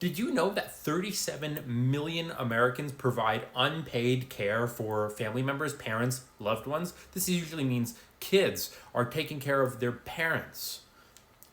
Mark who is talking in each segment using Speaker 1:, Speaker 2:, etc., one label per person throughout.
Speaker 1: Did you know that 37 million Americans provide unpaid care for family members, parents, loved ones? This usually means kids are taking care of their parents.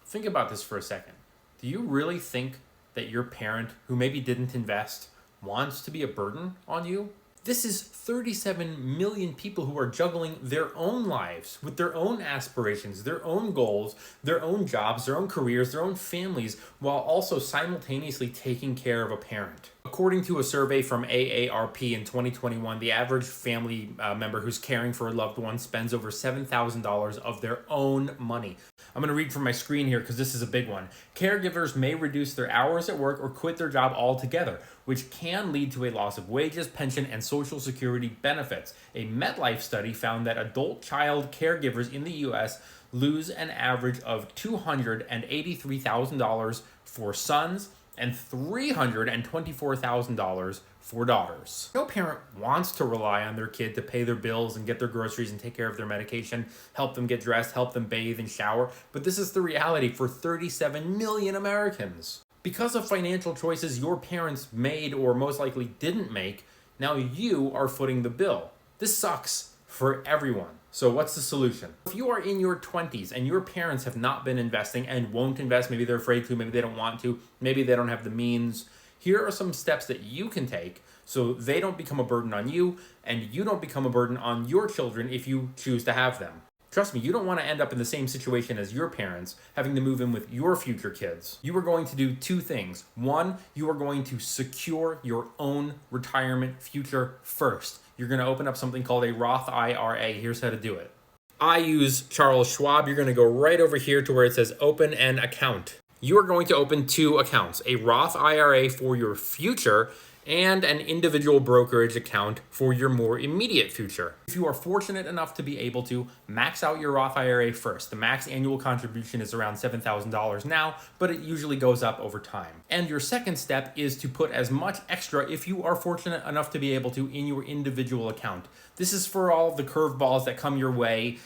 Speaker 1: Think about this for a second. Do you really think that your parent, who maybe didn't invest, wants to be a burden on you? This is 37 million people who are juggling their own lives with their own aspirations, their own goals, their own jobs, their own careers, their own families, while also simultaneously taking care of a parent. According to a survey from AARP in 2021, the average family member who's caring for a loved one spends over $7,000 of their own money. I'm going to read from my screen here because this is a big one. Caregivers may reduce their hours at work or quit their job altogether, which can lead to a loss of wages, pension, and Social Security benefits. A MetLife study found that adult child caregivers in the U.S. lose an average of $283,000 for sons and $324,000 for daughters. No parent wants to rely on their kid to pay their bills and get their groceries and take care of their medication, help them get dressed, help them bathe and shower, but this is the reality for 37 million Americans. Because of financial choices your parents made or most likely didn't make, now you are footing the bill. This sucks for everyone. So what's the solution? If you are in your 20s and your parents have not been investing and won't invest, maybe they're afraid to, maybe they don't want to, maybe they don't have the means, here are some steps that you can take so they don't become a burden on you and you don't become a burden on your children if you choose to have them. Trust me, you don't want to end up in the same situation as your parents, having to move in with your future kids. You are going to do two things. One, you are going to secure your own retirement future first. You're going to open up something called a Roth IRA. Here's how to do it. I use Charles Schwab. You're going to go right over here to where it says open an account. You are going to open two accounts, a Roth IRA for your future and an individual brokerage account for your more immediate future. If you are fortunate enough to be able to, max out your Roth IRA first. The max annual contribution is around $7,000 now, but it usually goes up over time. And your second step is to put as much extra, if you are fortunate enough to be able to, in your individual account. This is for all the curveballs that come your way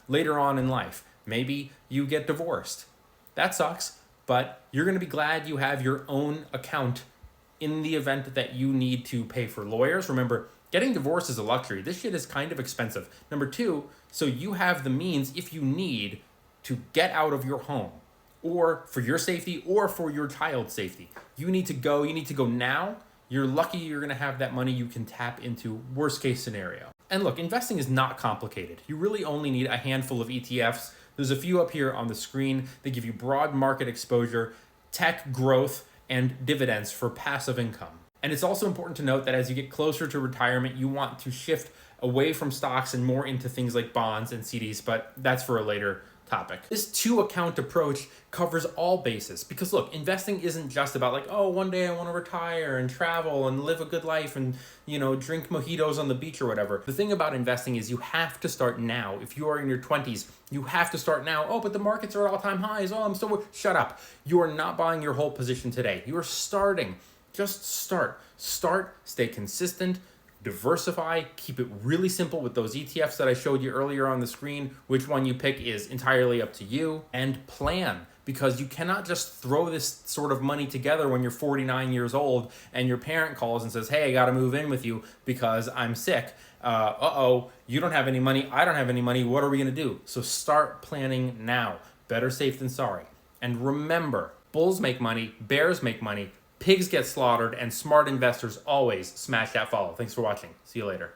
Speaker 1: later on in life. Maybe you get divorced. That sucks, but you're going to be glad you have your own account in the event that you need to pay for lawyers. Remember, getting divorced is a luxury. This shit is kind of expensive. Number two, so you have the means, if you need, to get out of your home, or for your safety or for your child's safety. You need to go now. You're lucky you're going to have that money you can tap into, worst case scenario. And look, investing is not complicated. You really only need a handful of ETFs. There's a few up here on the screen. They give you broad market exposure, tech growth, and dividends for passive income. And it's also important to note that as you get closer to retirement, you want to shift away from stocks and more into things like bonds and CDs, but that's for a later topic. This two-account approach covers all bases because look, investing isn't just about like, oh, one day I want to retire and travel and live a good life and, drink mojitos on the beach or whatever. The thing about investing is you have to start now. If you are in your 20s, you have to start now. Oh, but the markets are at all-time highs. Oh, I'm so... Shut up. You are not buying your whole position today. You are starting. Just start. Start, stay consistent, diversify, keep it really simple with those ETFs that I showed you earlier on the screen. Which one you pick is entirely up to you. And plan, because you cannot just throw this sort of money together when you're 49 years old and your parent calls and says, hey, I got to move in with you because I'm sick. You don't have any money. I don't have any money. What are we going to do? So start planning now. Better safe than sorry. And remember, bulls make money, bears make money, pigs get slaughtered, and smart investors always smash that follow. Thanks for watching. See you later.